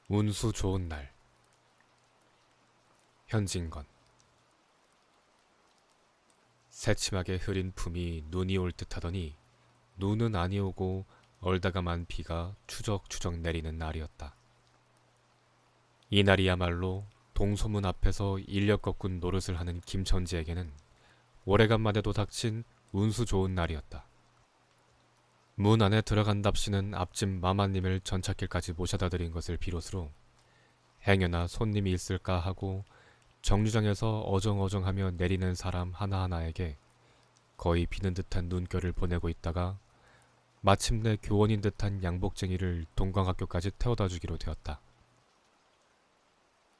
운수 좋은 날. 현진건. 새침하게 흐린 품이 눈이 올 듯하더니 눈은 아니오고 얼다가만 비가 추적추적 내리는 날이었다. 이날이야말로 동소문 앞에서 인력 거꾼 노릇을 하는 김천지에게는 오래간만에도 닥친 운수 좋은 날이었다. 문 안에 들어간답시는 앞집 마마님을 전찻길까지 모셔다 드린 것을 비롯으로 행여나 손님이 있을까 하고 정류장에서 어정어정하며 내리는 사람 하나하나에게 거의 비는 듯한 눈결을 보내고 있다가 마침내 교원인 듯한 양복쟁이를 동광학교까지 태워다 주기로 되었다.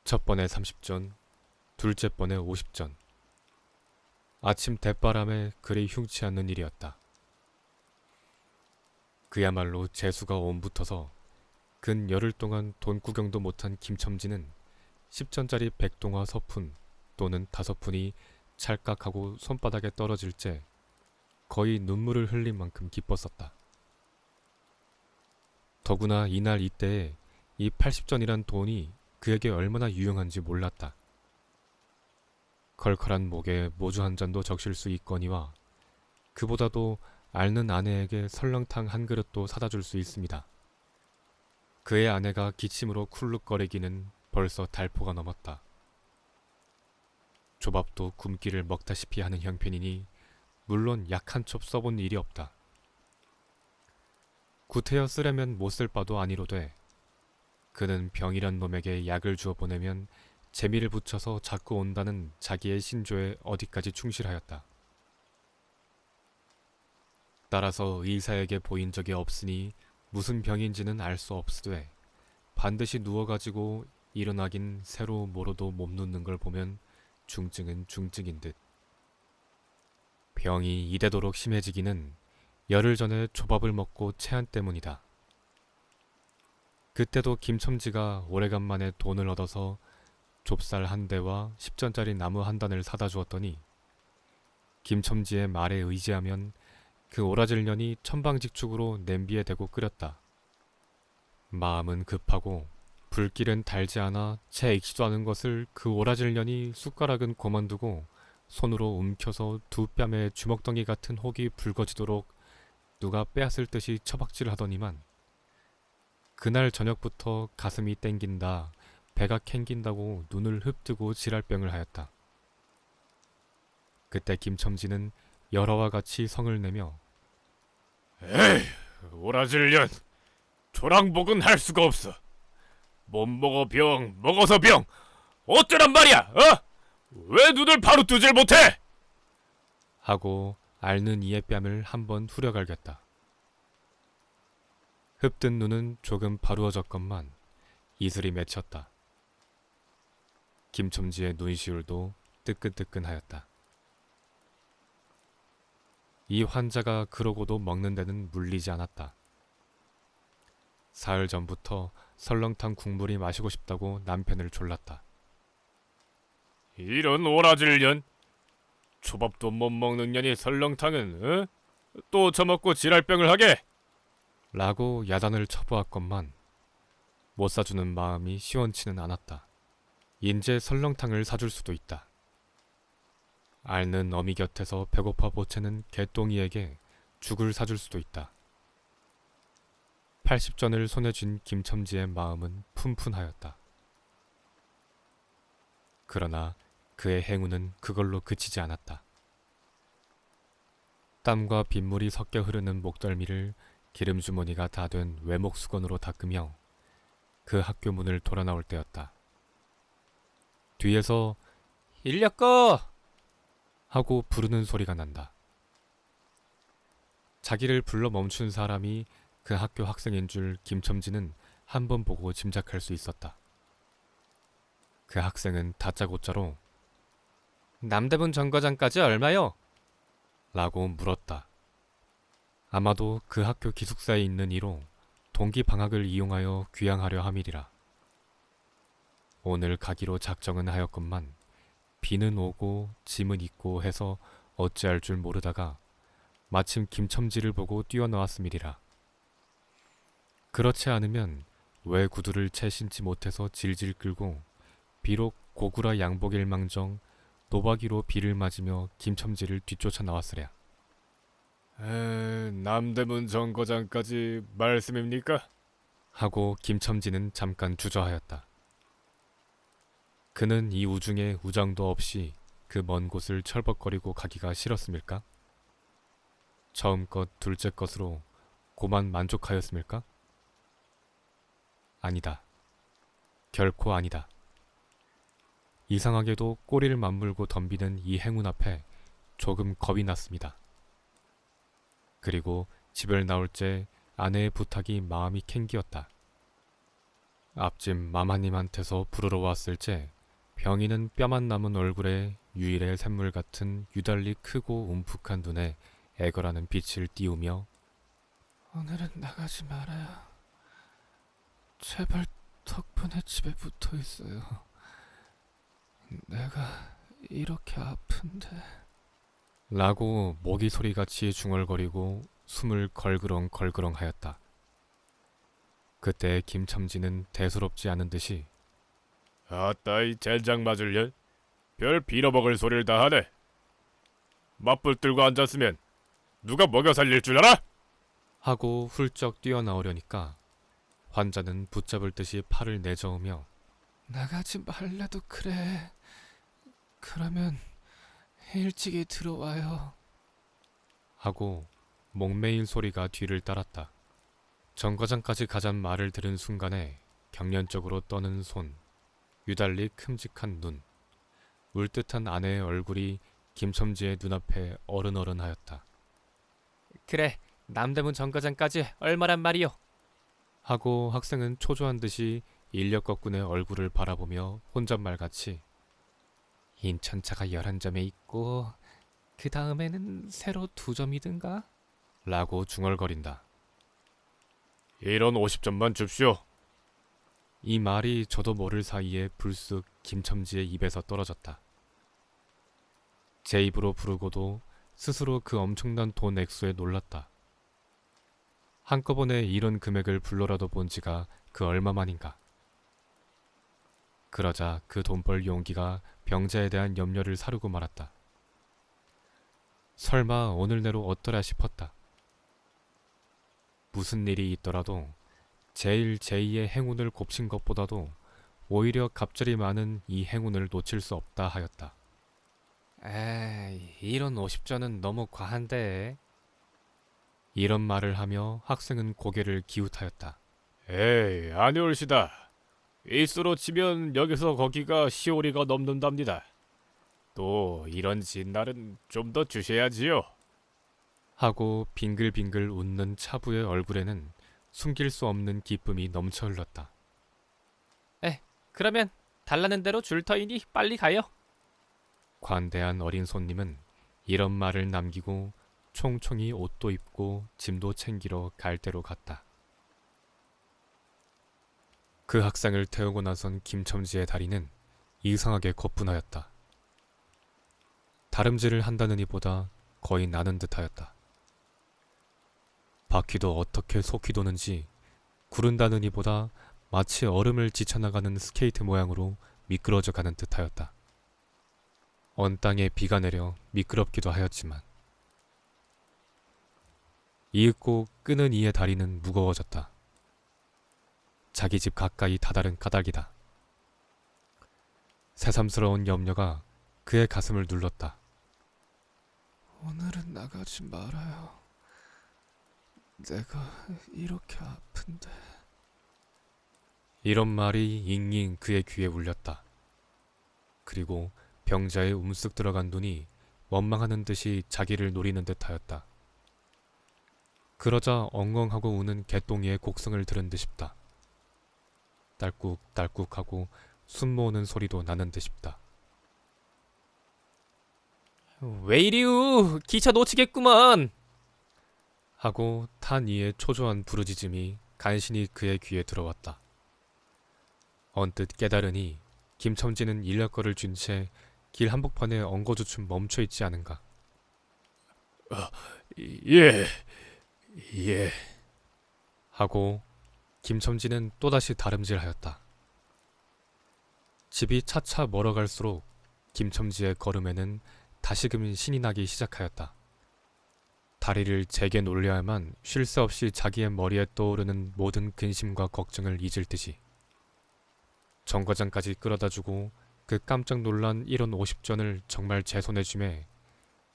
첫 번에 30전, 둘째 번에 50전. 아침 대바람에 그리 흉치 않는 일이었다. 그야말로 재수가 옴붙어서 근 열흘 동안 돈 구경도 못한 김첨지는 10전짜리 백동화 서푼 또는 5푼이 찰깍하고 손바닥에 떨어질 때 거의 눈물을 흘릴 만큼 기뻤었다. 더구나 이날 이때에 이 80전이란 돈이 그에게 얼마나 유용한지 몰랐다. 컬컬한 목에 모주 한 잔도 적실 수 있거니와 그보다도 앓는 아내에게 설렁탕 한 그릇도 사다 줄 수 있습니다. 그의 아내가 기침으로 쿨룩거리기는 벌써 달포가 넘었다. 조밥도 굶기를 먹다시피 하는 형편이니 물론 약 한 첩 써본 일이 없다. 구태여 쓰려면 못 쓸 바도 아니로되 그는 병이란 놈에게 약을 주어 보내면 재미를 붙여서 자꾸 온다는 자기의 신조에 어디까지 충실하였다. 따라서 의사에게 보인 적이 없으니 무슨 병인지는 알 수 없으되 반드시 누워가지고 일어나긴 새로 모로도 몸 눕는 걸 보면 중증은 중증인 듯. 병이 이대도록 심해지기는 열흘 전에 조밥을 먹고 체한 때문이다. 그때도 김첨지가 오래간만에 돈을 얻어서 좁쌀 한 대와 10전짜리 나무 한 단을 사다 주었더니 김첨지의 말에 의지하면 그 오라질 년이 천방직축으로 냄비에 대고 끓였다. 마음은 급하고 불길은 달지 않아 채 익지도 않은 것을 그 오라질 년이 숟가락은 고만두고 손으로 움켜서 두 뺨에 주먹덩이 같은 혹이 붉어지도록 누가 빼앗을 듯이 처박질 하더니만 그날 저녁부터 가슴이 땡긴다, 배가 캥긴다고 눈을 흡뜨고 지랄병을 하였다. 그때 김첨지는 열화와 같이 성을 내며 에이, 오라질년. 조랑복은 할 수가 없어. 못 먹어 병, 먹어서 병. 어쩌란 말이야, 어? 왜 눈을 바로 뜨질 못해? 하고 앓는 이의 뺨을 한번 후려갈겼다. 흡뜬 눈은 조금 바루어졌건만 이슬이 맺혔다. 김첨지의 눈시울도 뜨끈뜨끈하였다. 이 환자가 그러고도 먹는 데는 물리지 않았다. 사흘 전부터 설렁탕 국물이 마시고 싶다고 남편을 졸랐다. 이런 오라질년. 초밥도 못 먹는 년이 설렁탕은, 어? 또 처먹고 지랄병을 하게? 라고 야단을 쳐보았건만 못 사주는 마음이 시원치는 않았다. 인제 설렁탕을 사줄 수도 있다. 앓는 어미 곁에서 배고파 보채는 개똥이에게 죽을 사줄 수도 있다. 80전을 손에 쥔 김첨지의 마음은 푼푼하였다. 그러나 그의 행운은 그걸로 그치지 않았다. 땀과 빗물이 섞여 흐르는 목덜미를 기름주머니가 다 된 외목수건으로 닦으며 그 학교 문을 돌아 나올 때였다. 뒤에서 인력 꺼! 하고 부르는 소리가 난다. 자기를 불러 멈춘 사람이 그 학교 학생인 줄 김첨지는 한 번 보고 짐작할 수 있었다. 그 학생은 다짜고짜로 남대문 정거장까지 얼마요? 라고 물었다. 아마도 그 학교 기숙사에 있는 이로 동기 방학을 이용하여 귀향하려 함이리라. 오늘 가기로 작정은 하였건만 비는 오고 짐은 있고 해서 어찌할 줄 모르다가 마침 김첨지를 보고 뛰어나왔음이리라. 그렇지 않으면 왜 구두를 채 신지 못해서 질질 끌고 비록 고구라 양복일망정 노박이로 비를 맞으며 김첨지를 뒤쫓아 나왔으랴. 남대문 정거장까지 말씀입니까? 하고 김첨지는 잠깐 주저하였다. 그는 이 우중에 우장도 없이 그 먼 곳을 철벅거리고 가기가 싫었습니까? 처음 것 둘째 것으로 고만 만족하였습니까? 아니다. 결코 아니다. 이상하게도 꼬리를 맞물고 덤비는 이 행운 앞에 조금 겁이 났습니다. 그리고 집을 나올 때 아내의 부탁이 마음이 캥기었다. 앞집 마마님한테서 부르러 왔을 때 병이는 뼈만 남은 얼굴에 유일의 샘물 같은 유달리 크고 움푹한 눈에 애걸하는 빛을 띄우며 오늘은 나가지 말아요. 제발 덕분에 집에 붙어 있어요. 내가 이렇게 아픈데 라고 모기 소리같이 중얼거리고 숨을 걸그렁걸그렁 하였다. 그때 김첨지는 대수롭지 않은 듯이 아따 이 젠장 맞을 년, 별 빌어먹을 소리를 다 하네. 맞불 들고 앉았으면 누가 먹여 살릴 줄 알아? 하고 훌쩍 뛰어나오려니까 환자는 붙잡을 듯이 팔을 내저으며 나가지 말래도 그래. 그러면 일찍이 들어와요. 하고 목매인 소리가 뒤를 따랐다. 정거장까지 가잔 말을 들은 순간에 경련적으로 떠는 손, 유달리 큼직한 눈, 울듯한 아내의 얼굴이 김첨지의 눈앞에 어른어른하였다. 그래, 남대문 정거장까지 얼마란 말이요? 하고 학생은 초조한 듯이 인력거꾼의 얼굴을 바라보며 혼잣말같이 인천차가 11점에 있고 그 다음에는 새로 2점이든가? 라고 중얼거린다. 이런 50점만 줍시오. 이 말이 저도 모를 사이에 불쑥 김첨지의 입에서 떨어졌다. 제 입으로 부르고도 스스로 그 엄청난 돈 액수에 놀랐다. 한꺼번에 이런 금액을 불러라도 본 지가 그 얼마만인가. 그러자 그 돈벌 용기가 병자에 대한 염려를 사르고 말았다. 설마 오늘 내로 어떠랴 싶었다. 무슨 일이 있더라도 제일 제2의 행운을 곱친 것보다도 오히려 갑절이 많은 이 행운을 놓칠 수 없다 하였다. 에이, 이런 50전은 너무 과한데. 이런 말을 하며 학생은 고개를 기웃하였다. 에이 아니올시다. 일수로 치면 여기서 거기가 시오리가 넘는답니다. 또 이런 진날은 좀 더 주셔야지요. 하고 빙글빙글 웃는 차부의 얼굴에는 숨길 수 없는 기쁨이 넘쳐 흘렀다. 그러면 달라는 대로 줄 터이니 빨리 가요. 관대한 어린 손님은 이런 말을 남기고 총총히 옷도 입고 짐도 챙기러 갈대로 갔다. 그 학생을 태우고 나선 김첨지의 다리는 이상하게 거뿐하였다. 다름질을 한다는 이보다 거의 나는 듯하였다. 바퀴도 어떻게 속히 도는지 구른다는 이보다 마치 얼음을 지쳐나가는 스케이트 모양으로 미끄러져 가는 듯하였다. 언 땅에 비가 내려 미끄럽기도 하였지만 이윽고 끄는 이의 다리는 무거워졌다. 자기 집 가까이 다다른 까닭이다. 새삼스러운 염려가 그의 가슴을 눌렀다. 오늘은 나가지 말아요. 내가 이렇게 아픈데. 이런 말이 잉잉 그의 귀에 울렸다. 그리고 병자의 움쓱 들어간 눈이 원망하는 듯이 자기를 노리는 듯하였다. 그러자 엉엉하고 우는 개똥이의 곡성을 들은 듯 싶다. 딸꾹딸꾹하고 숨 모으는 소리도 나는 듯 싶다. 왜 이리우, 기차 놓치겠구먼! 하고 탄 이의 초조한 부르짖음이 간신히 그의 귀에 들어왔다. 언뜻 깨달으니 김첨지는 인력거를 쥔 채 길 한복판에 엉거주춤 멈춰 있지 않은가. 예. 하고 김첨지는 또다시 다름질하였다. 집이 차차 멀어갈수록 김첨지의 걸음에는 다시금 신이 나기 시작하였다. 다리를 제게 놀려야만 쉴 새 없이 자기의 머리에 떠오르는 모든 근심과 걱정을 잊을 듯이 정거장까지 끌어다주고 그 깜짝 놀란 1원 50전을 정말 제 손에 쥐매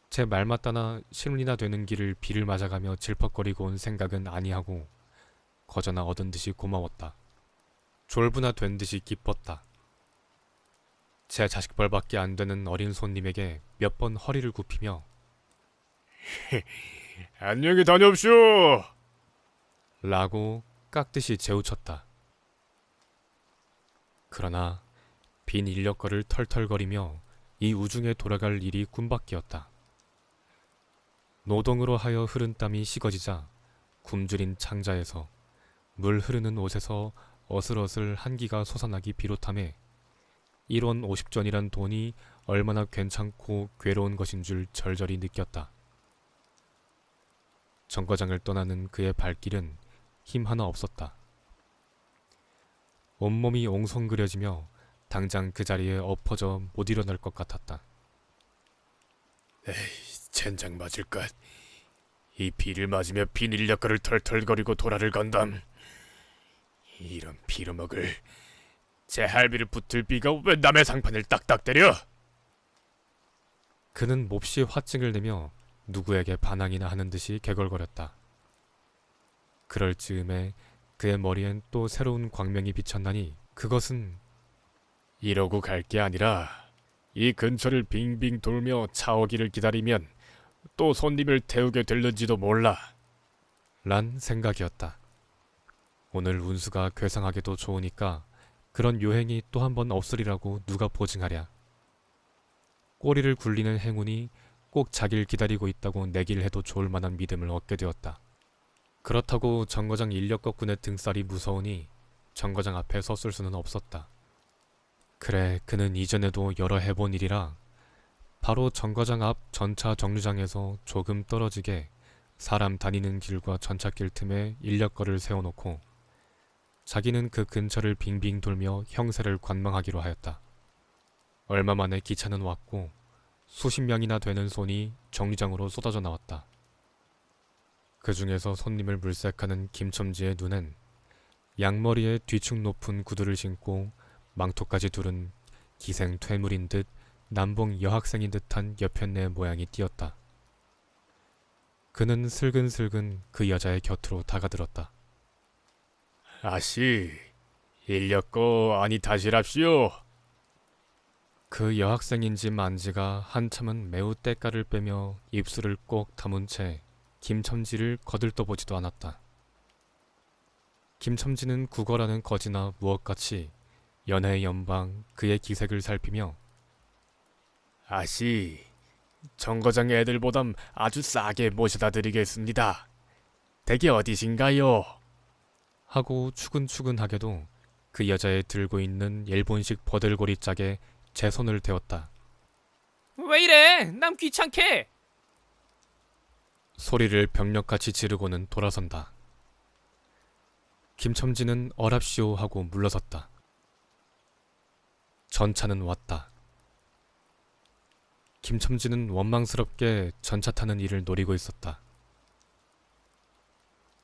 제 말맞다나 실리나 되는 길을 비를 맞아가며 질퍽거리고 온 생각은 아니하고 거저나 얻은 듯이 고마웠다. 졸부나 된 듯이 기뻤다. 제 자식벌밖에 안 되는 어린 손님에게 몇 번 허리를 굽히며 안녕히 다녀옵시오. 라고 깍듯이 재우쳤다. 그러나 빈 인력거를 털털거리며 이 우중에 돌아갈 일이 꿈밖이었다. 노동으로 하여 흐른 땀이 식어지자 굶주린 창자에서 물 흐르는 옷에서 어슬어슬 한기가 솟아나기 비롯하며 1원 50전이란 돈이 얼마나 괜찮고 괴로운 것인 줄 절절히 느꼈다. 정거장을 떠나는 그의 발길은 힘 하나 없었다. 온몸이 옹성그려지며 당장 그 자리에 엎어져 못 일어날 것 같았다. 젠장 맞을 것. 이 비를 맞으며 빈 인력거를 털털거리고 도라를 건담. 이런 빌어먹을. 제 할비를 붙을 비가 왜 남의 상판을 딱딱 때려? 그는 몹시 화증을 내며 누구에게 반항이나 하는 듯이 개걸거렸다. 그럴 즈음에 그의 머리엔 또 새로운 광명이 비쳤나니 그것은 이러고 갈 게 아니라 이 근처를 빙빙 돌며 차 오기를 기다리면 또 손님을 태우게 될는지도 몰라. 란 생각이었다. 오늘 운수가 괴상하게도 좋으니까 그런 요행이 또 한 번 없으리라고 누가 보증하랴. 꼬리를 굴리는 행운이 꼭 자기를 기다리고 있다고 내기를 해도 좋을 만한 믿음을 얻게 되었다. 그렇다고 정거장 인력거꾼의 등살이 무서우니 정거장 앞에 섰을 수는 없었다. 그래, 그는 이전에도 여러 해본 일이라 바로 정거장 앞 전차 정류장에서 조금 떨어지게 사람 다니는 길과 전차길 틈에 인력거를 세워놓고 자기는 그 근처를 빙빙 돌며 형세를 관망하기로 하였다. 얼마 만에 기차는 왔고 수십 명이나 되는 손이 정류장으로 쏟아져 나왔다. 그 중에서 손님을 물색하는 김첨지의 눈엔 양머리에 뒤축 높은 구두를 신고 망토까지 두른 기생 퇴물인 듯 남봉 여학생인 듯한 여편네 모양이 띄었다. 그는 슬근슬근 그 여자의 곁으로 다가들었다. 아씨, 인력거 아니 다시랍시오. 그 여학생인지 만지가 한참은 매우 때깔을 빼며 입술을 꼭 다문 채 김첨지를 거들떠보지도 않았다. 김첨지는 국어라는 거지나 무엇같이 연애의 연방 그의 기색을 살피며 아씨, 정거장 애들보담 아주 싸게 모셔다 드리겠습니다. 댁이 어디신가요? 하고 추근추근하게도 그 여자의 들고 있는 일본식 버들고리 짝에 제 손을 대었다. 왜 이래? 남 귀찮게. 소리를 벽력같이 지르고는 돌아선다. 김첨지는 어랍시오 하고 물러섰다. 전차는 왔다. 김첨지는 원망스럽게 전차 타는 일을 노리고 있었다.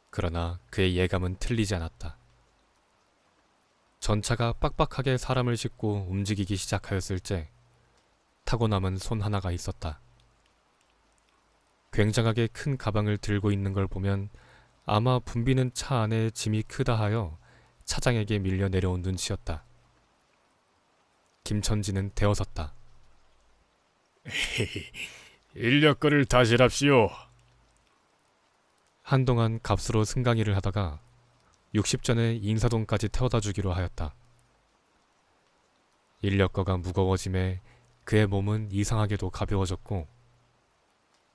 그러나 그의 예감은 틀리지 않았다. 전차가 빡빡하게 사람을 싣고 움직이기 시작하였을 때 타고 남은 손 하나가 있었다. 굉장하게 큰 가방을 들고 있는 걸 보면 아마 붐비는 차 안에 짐이 크다 하여 차장에게 밀려 내려온 눈치였다. 김첨지는 대어섰다. 인력거를 다시랍시오. 한동안 값으로 승강이를 하다가 60전에 인사동까지 태워다 주기로 하였다. 인력거가 무거워짐에 그의 몸은 이상하게도 가벼워졌고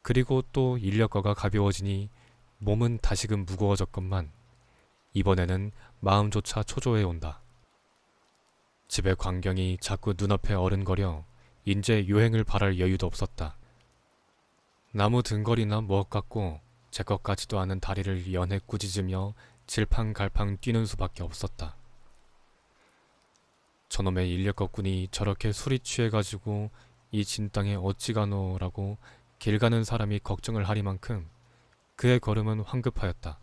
그리고 또 인력거가 가벼워지니 몸은 다시금 무거워졌건만 이번에는 마음조차 초조해 온다. 집의 광경이 자꾸 눈앞에 어른거려 인제 요행을 바랄 여유도 없었다. 나무 등걸이나 무엇 같고 제 것 같지도 않은 다리를 연해 꾸짖으며 질팡갈팡 뛰는 수밖에 없었다. 저놈의 인력거꾼이 저렇게 술이 취해가지고 이 진땅에 어찌 가노라고 길 가는 사람이 걱정을 하리만큼 그의 걸음은 황급하였다.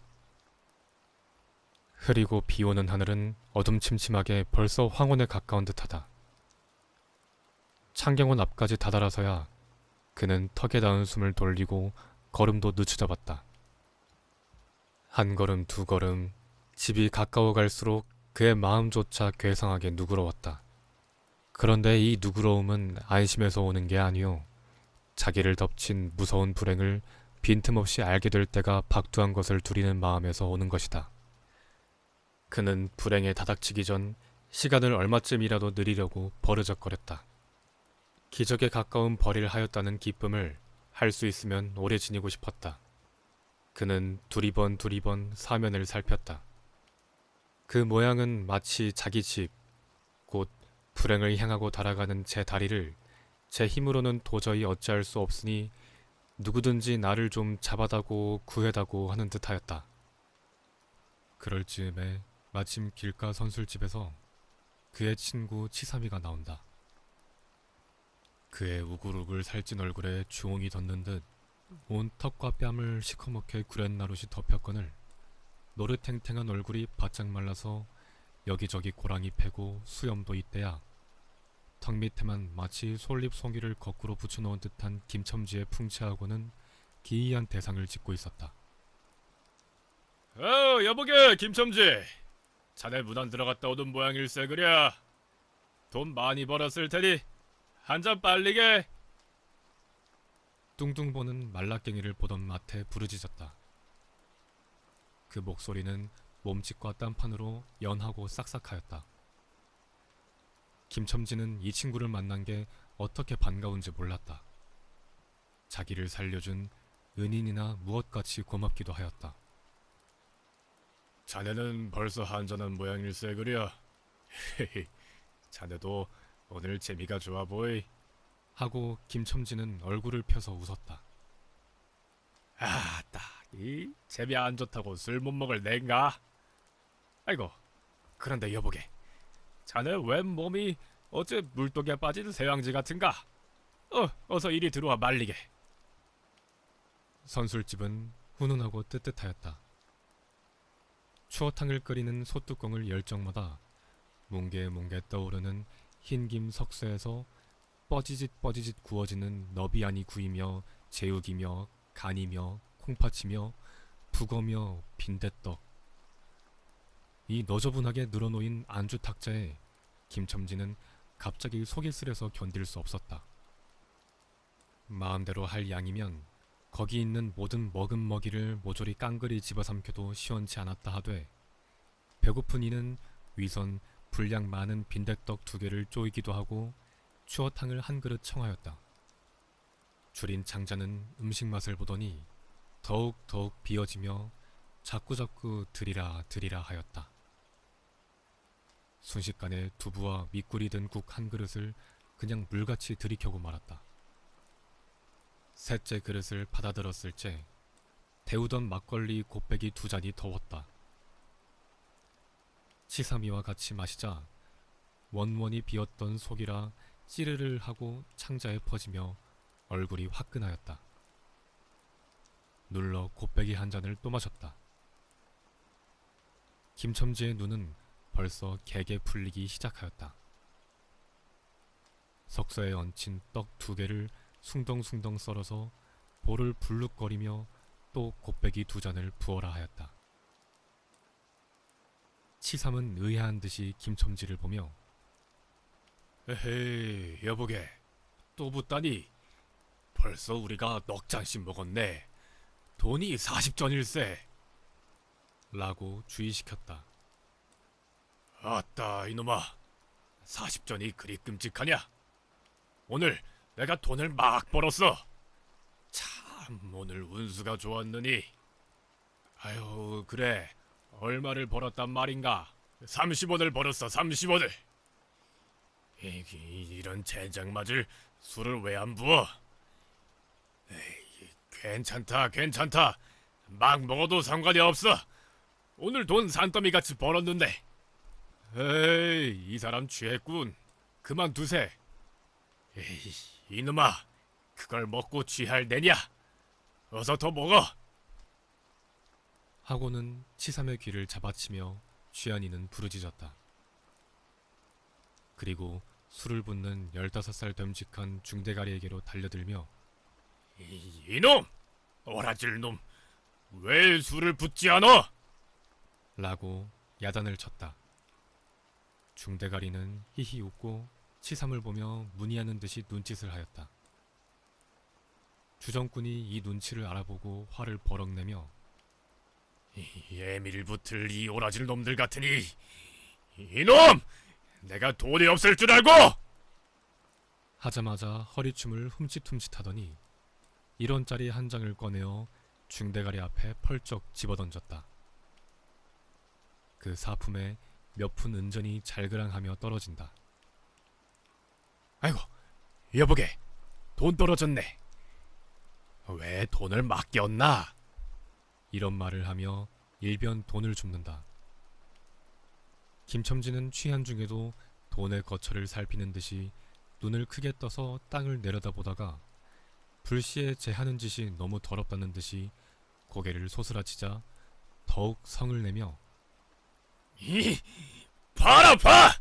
흐리고 비오는 하늘은 어둠침침하게 벌써 황혼에 가까운 듯하다. 창경원 앞까지 다다라서야 그는 턱에 닿은 숨을 돌리고 걸음도 늦춰잡았다. 한 걸음 두 걸음 집이 가까워 갈수록 그의 마음조차 괴상하게 누그러웠다. 그런데 이 누그러움은 안심에서 오는 게 아니오 자기를 덮친 무서운 불행을 빈틈없이 알게 될 때가 박두한 것을 두리는 마음에서 오는 것이다. 그는 불행에 다닥치기 전 시간을 얼마쯤이라도 느리려고 버르적거렸다. 기적에 가까운 벌이를 하였다는 기쁨을 할 수 있으면 오래 지니고 싶었다. 그는 두리번 사면을 살폈다. 그 모양은 마치 자기 집, 곧 불행을 향하고 달아가는 제 다리를 제 힘으로는 도저히 어찌할 수 없으니 누구든지 나를 좀 잡아다고 구해다고 하는 듯하였다. 그럴 즈음에 마침 길가 선술집에서 그의 친구 치삼이가 나온다. 그의 우글우글 살찐 얼굴에 주홍이 돋는 듯 온 턱과 뺨을 시커멓게 구렛나룻이 덮였거늘 노릇탱탱한 얼굴이 바짝 말라서 여기저기 고랑이 패고 수염도 있대야 턱 밑에만 마치 솔잎송이를 거꾸로 붙여놓은 듯한 김첨지의 풍채하고는 기이한 대상을 짓고 있었다. 여보게 김첨지, 자네 무단 들어갔다 오던 모양일세 그랴. 돈 많이 벌었을 테니 한 잔 빨리게. 뚱뚱 보는 말라깽이를 보던 마태 부르짖었다. 그 목소리는 몸짓과 딴판으로 연하고 싹싹하였다. 김첨지는 이 친구를 만난 게 어떻게 반가운지 몰랐다. 자기를 살려준 은인이나 무엇같이 고맙기도 하였다. 자네는 벌써 한잔한 모양일세 그랴. 자네도 오늘 재미가 좋아 보이. 하고 김첨지는 얼굴을 펴서 웃었다. 아따, 이 재미 안 좋다고 술 못 먹을 낸가? 아이고, 그런데 여보게, 자네 웬 몸이 어째 물독에 빠진 새왕지 같은가? 어서 이리 들어와 말리게. 선술집은 훈훈하고 뜨뜻하였다. 추어탕을 끓이는 솥뚜껑을 열 적마다 뭉게뭉게 떠오르는 흰김 석쇠에서 뻐지짓 구워지는 너비안이 구이며 제육이며 간이며 콩팥이며 북어며 빈대떡. 이 너저분하게 늘어놓인 안주 탁자에 김첨지는 갑자기 속이 쓰려서 견딜 수 없었다. 마음대로 할 양이면 거기 있는 모든 먹은 먹이를 모조리 깡그리 집어삼켜도 시원치 않았다 하되 배고픈 이는 위선 분량 많은 빈대떡 2개를 쪼이기도 하고 추어탕을 한 그릇 청하였다. 줄인 장자는 음식 맛을 보더니 더욱 비어지며 자꾸자꾸 드리라 하였다. 순식간에 두부와 밑꿀이 든 국 한 그릇을 그냥 물같이 들이켜고 말았다. 셋째 그릇을 받아들었을 때 데우던 막걸리 곱빼기 2잔이 더웠다. 치삼이와 같이 마시자 원원이 비었던 속이라 찌르르 하고 창자에 퍼지며 얼굴이 화끈하였다. 눌러 곱빼기 한 잔을 또 마셨다. 김첨지의 눈은 벌써 개게 풀리기 시작하였다. 석쇠에 얹힌 떡 2개를 숭덩숭덩 썰어서 볼을 불룩거리며 또 곱빼기 2잔을 부어라 하였다. 치삼은 의아한 듯이 김첨지를 보며 에헤이, 여보게, 또 붓다니. 벌써 우리가 넉 잔씩 먹었네. 돈이 40전일세. 라고 주의시켰다. 아따, 이놈아, 40전이 그리 끔찍하냐? 오늘 내가 돈을 막 벌었어. 참, 오늘 운수가 좋았느니. 아유, 그래, 얼마를 벌었단 말인가? 30원을 벌었어, 30원을. 이런 젠장 맞을 술을 왜 안 부어? 에이, 괜찮다. 막 먹어도 상관이 없어. 오늘 돈 산더미 같이 벌었는데. 에이, 이 사람 취했군. 그만두세. 에이, 이놈아, 그걸 먹고 취할 내냐? 어서 더 먹어. 하고는 치삼의 귀를 잡아치며 취한이는 부르짖었다. 그리고 술을 붓는 15살 됨직한 중대가리에게로 달려들며 이놈! 오라질 놈! 왜 술을 붓지 않아? 라고 야단을 쳤다. 중대가리는 히히 웃고 치삼을 보며 문의하는 듯이 눈짓을 하였다. 주정꾼이 이 눈치를 알아보고 화를 버럭내며 예밀 붙을 이 오라질 놈들 같으니 이놈! 내가 돈이 없을 줄 알고! 하자마자 허리춤을 흠칫흠칫하더니 1원짜리 한 장을 꺼내어 중대가리 앞에 펄쩍 집어던졌다. 그 사품에 몇 푼 은전이 잘그랑하며 떨어진다. 아이고, 여보게, 돈 떨어졌네. 왜 돈을 맡겼나? 이런 말을 하며 일변 돈을 줍는다. 김첨지는 취한 중에도 돈의 거처를 살피는 듯이 눈을 크게 떠서 땅을 내려다보다가 불시에 제 하는 짓이 너무 더럽다는 듯이 고개를 소스라치자 더욱 성을 내며 봐라 봐!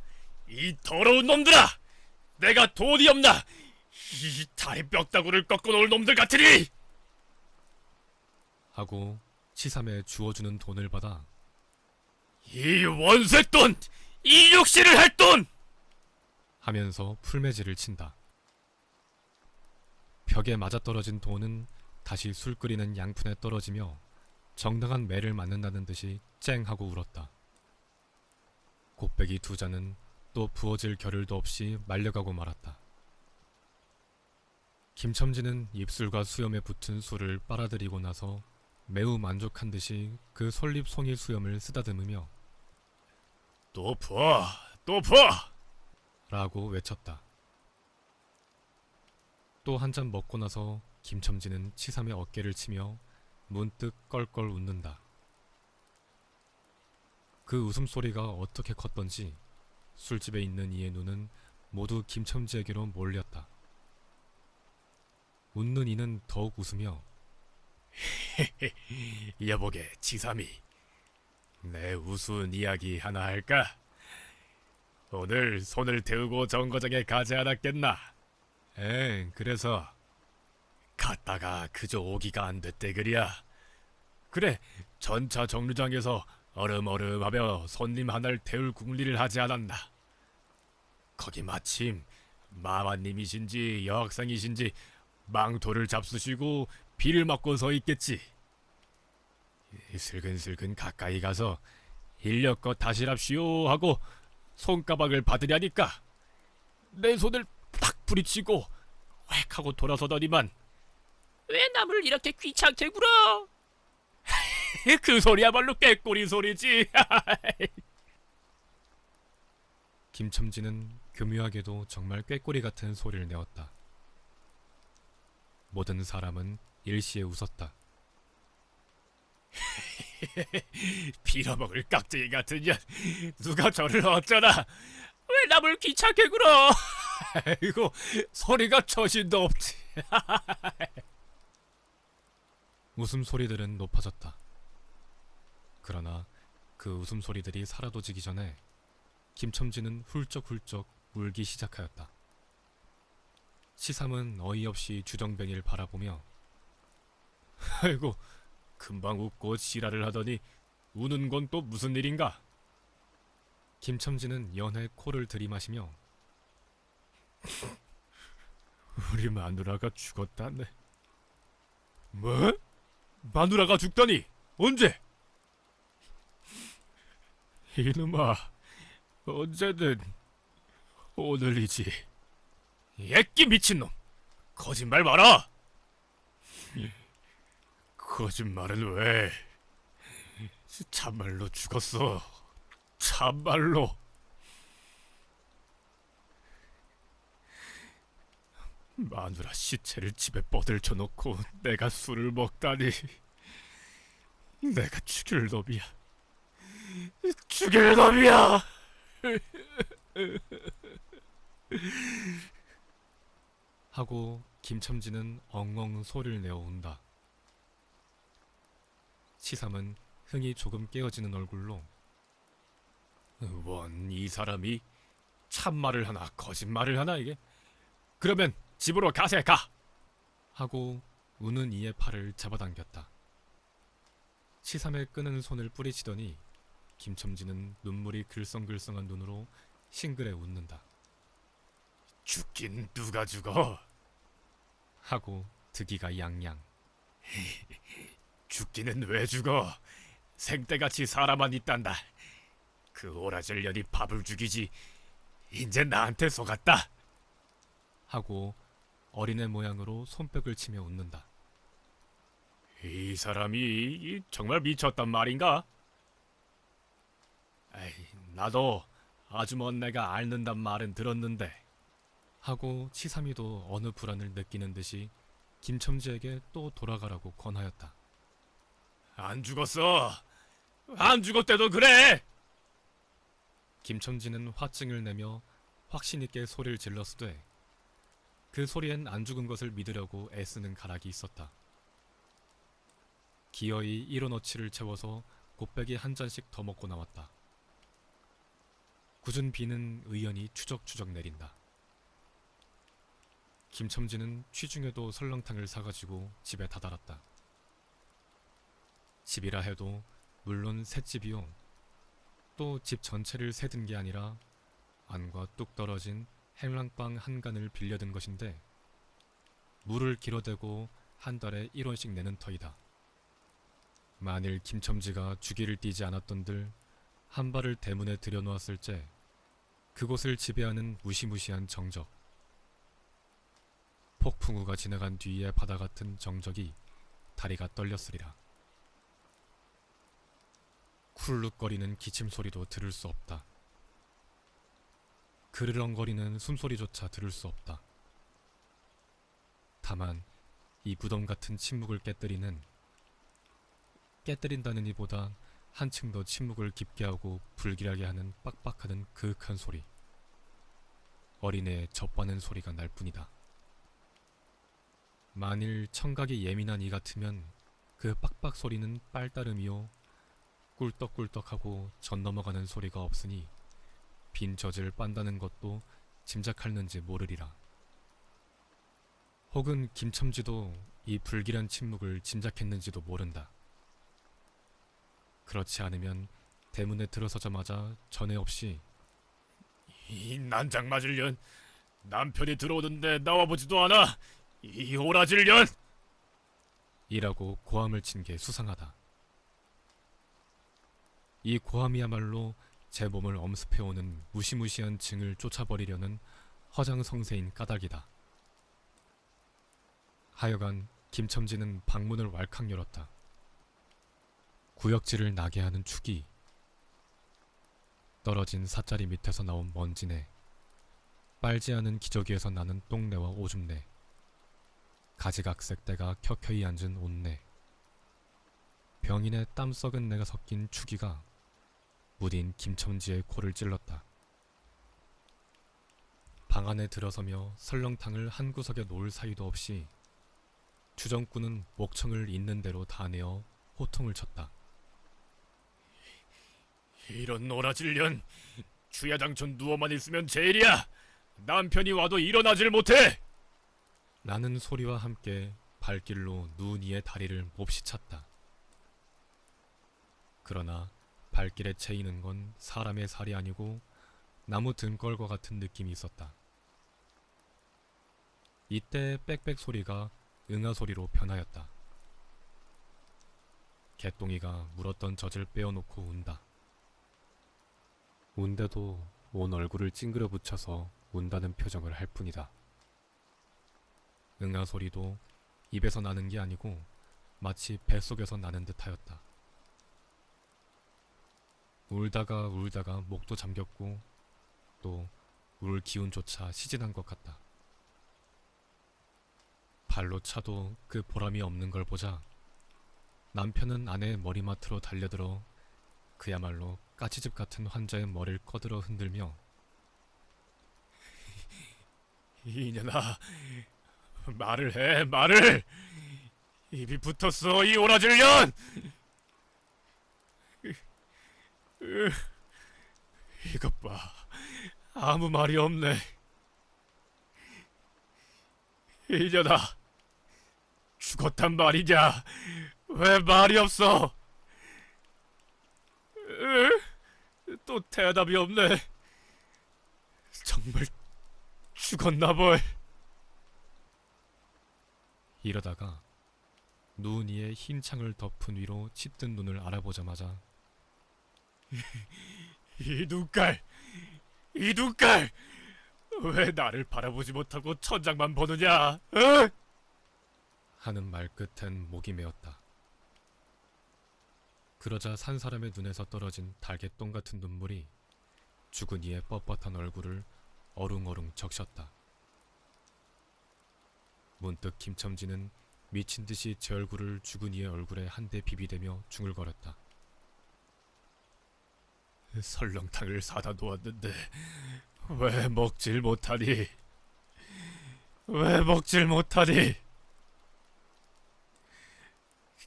이 더러운 놈들아! 내가 돈이 없나? 이 다리 뼈다구를 꺾어놓을 놈들 같으니! 하고 치삼에 주워주는 돈을 받아 이 원색돈! 이 육시를 할 돈! 하면서 풀매질을 친다. 벽에 맞아떨어진 돈은 다시 술 끓이는 양푼에 떨어지며 정당한 매를 맞는다는 듯이 쨍 하고 울었다. 곱배기 두 잔은 또 부어질 겨를도 없이 말려가고 말았다. 김첨지는 입술과 수염에 붙은 술을 빨아들이고 나서 매우 만족한 듯이 그 솔잎송이 수염을 쓰다듬으며 또 부어! 또 부어! 라고 외쳤다. 또 한 잔 먹고 나서 김첨지는 치삼의 어깨를 치며 문득 껄껄 웃는다. 그 웃음소리가 어떻게 컸던지 술집에 있는 이의 눈은 모두 김첨지에게로 몰렸다. 웃는 이는 더욱 웃으며 여보게 치삼이, 내 우스운 이야기 하나 할까? 오늘 손을 태우고 정거장에 가지 않았겠나? 그래서 갔다가 그저 오기가 안 됐대 그랴. 그래, 전차 정류장에서 얼음얼음하며 손님 하나를 태울 궁리를 하지 않았나? 거기 마침 마마님이신지 여학생이신지 망토를 잡수시고 비를 맞고 서 있겠지. 슬근슬근 가까이 가서 인력껏 다시랍시오 하고 손가락을 받으려니까 내 손을 팍 부리치고 획 하고 돌아서더니만 왜 남을 이렇게 귀찮게 굴어? 그 소리야말로 꾀꼬리 소리지. 김첨지는 교묘하게도 정말 꾀꼬리 같은 소리를 내었다. 모든 사람은 일시에 웃었다. 빌어먹을 깍쟁이 같은 년, 누가 저를 어쩌나. 왜 남을 귀찮게 굴어? 아이고, 소리가 처신도 없지. 웃음소리들은 높아졌다. 그러나 그 웃음소리들이 사라져지기 전에 김첨지는 훌쩍훌쩍 울기 시작하였다. 치삼은 어이없이 주정뱅이를 바라보며 아이고, 금방 웃고 지랄을 하더니 우는 건 또 무슨 일인가? 김첨지는 연해 코를 들이마시며 우리 마누라가 죽었다네. 뭐? 마누라가 죽다니? 언제? 이놈아, 언제든 오늘이지. 애끼 미친놈! 거짓말 마라! 거짓말은 왜? 참말로 죽었어. 참말로. 마누라 시체를 집에 뻗을쳐 놓고 내가 술을 먹다니. 내가 죽일 놈이야. 죽일 놈이야. 하고 김첨지는 엉엉 소리를 내어 운다. 치삼은 흥이 조금 깨어지는 얼굴로 원, 이 사람이 참말을 하나 거짓말을 하나 이게? 그러면 집으로 가세 가. 하고 우는 이의 팔을 잡아당겼다. 치삼의 끄는 손을 뿌리치더니 김첨지는 눈물이 글썽글썽한 눈으로 싱그레 웃는다. 죽긴 누가 죽어? 하고 득이가 양양. 죽기는 왜 죽어? 생때같이 사람만 있단다. 그 오라질 년이 밥을 죽이지. 이제 나한테 속았다. 하고 어린애 모양으로 손뼉을 치며 웃는다. 이 사람이 정말 미쳤단 말인가? 에이, 나도 아주 먼 내가 앓는단 말은 들었는데. 하고 치삼이도 어느 불안을 느끼는 듯이 김첨지에게 또 돌아가라고 권하였다. 안 죽었어. 안 죽었대도 그래. 김첨지는 화증을 내며 확신 있게 소리를 질렀으되 그 소리엔 안 죽은 것을 믿으려고 애쓰는 가락이 있었다. 기어이 1원어치를 채워서 곱빼기 한 잔씩 더 먹고 나왔다. 굳은 비는 의연히 추적추적 내린다. 김첨지는 취중에도 설렁탕을 사가지고 집에 다다랐다. 집이라 해도 물론 셋집이요. 또 집 전체를 새든 게 아니라 안과 뚝 떨어진 행랑방 한 간을 빌려든 것인데 물을 길어대고 한 달에 1원씩 내는 터이다. 만일 김첨지가 주기를 띄지 않았던들 한 발을 대문에 들여놓았을째 그곳을 지배하는 무시무시한 정적, 폭풍우가 지나간 뒤의 바다 같은 정적이 다리가 떨렸으리라. 쿨룩거리는 기침 소리도 들을 수 없다. 그르렁거리는 숨소리조차 들을 수 없다. 다만 이 무덤 같은 침묵을 깨뜨린다는 이보다 한층 더 침묵을 깊게 하고 불길하게 하는 빡빡하는 그윽한 소리, 어린애의 젖바는 소리가 날 뿐이다. 만일 청각이 예민한 이 같으면 그 빡빡 소리는 빨따름이요 꿀떡꿀떡하고 전 넘어가는 소리가 없으니 빈 젖을 빤다는 것도 짐작할는지 모르리라. 혹은 김첨지도 이 불길한 침묵을 짐작했는지도 모른다. 그렇지 않으면 대문에 들어서자마자 전에 없이 이 난장 맞을 년, 남편이 들어오던데 나와보지도 않아. 이 오라질 년. 이라고 고함을 친 게 수상하다. 이 고함이야말로 제 몸을 엄습해오는 무시무시한 증을 쫓아버리려는 허장성세인 까닭이다. 하여간 김첨지는 방문을 왈칵 열었다. 구역질을 나게 하는 축이, 떨어진 사짜리 밑에서 나온 먼지내, 빨지 않은 기저귀에서 나는 똥내와 오줌내, 가지각색 때가 켜켜이 앉은 옷내, 병인의 땀 썩은 내가 섞인 축이가 무딘 김첨지의 코를 찔렀다. 방 안에 들어서며 설렁탕을 한 구석에 놓을 사이도 없이 주정꾼은 목청을 있는 대로 다 내어 호통을 쳤다. 이런 오라질 년, 주야장천 누워만 있으면 제일이야. 남편이 와도 일어나질 못해. 라는 소리와 함께 발길로 눈 위의 다리를 몹시 찼다. 그러나 발길에 채이는 건 사람의 살이 아니고 나무 등걸과 같은 느낌이 있었다. 이때 빽빽 소리가 응아 소리로 변하였다. 개똥이가 물었던 젖을 빼어놓고 운다. 운데도 온 얼굴을 찡그려 붙여서 운다는 표정을 할 뿐이다. 응아 소리도 입에서 나는 게 아니고 마치 뱃속에서 나는 듯하였다. 울다가 목도 잠겼고 또 울 기운조차 시진한 것 같다. 발로 차도 그 보람이 없는 걸 보자 남편은 아내의 머리맡으로 달려들어 그야말로 까치집 같은 환자의 머리를 꺼들어 흔들며 이년아, 말을 해, 말을! 입이 붙었어, 이 오라질 년! 이것 봐, 아무 말이 없네. 이년아, 죽었단 말이냐? 왜 말이 없어? 또 대답이 없네. 정말 죽었나 볼. 이러다가 눈 위에 흰 창을 덮은 위로 짙은 눈을 알아보자마자 이 눈깔, 이 눈깔! 왜 나를 바라보지 못하고 천장만 보느냐? 어? 하는 말끝엔 목이 메었다. 그러자 산 사람의 눈에서 떨어진 달개똥 같은 눈물이 죽은 이의 뻣뻣한 얼굴을 어룽어룽 적셨다. 문득 김첨지는 미친 듯이 제 얼굴을 죽은 이의 얼굴에 한 대 비비대며 중얼거렸다. 설렁탕을 사다 놓았는데 왜 먹질 못하니? 왜 먹질 못하니?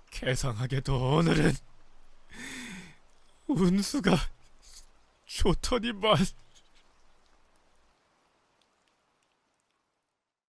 개상하게도 오늘은 운수가 좋더니만.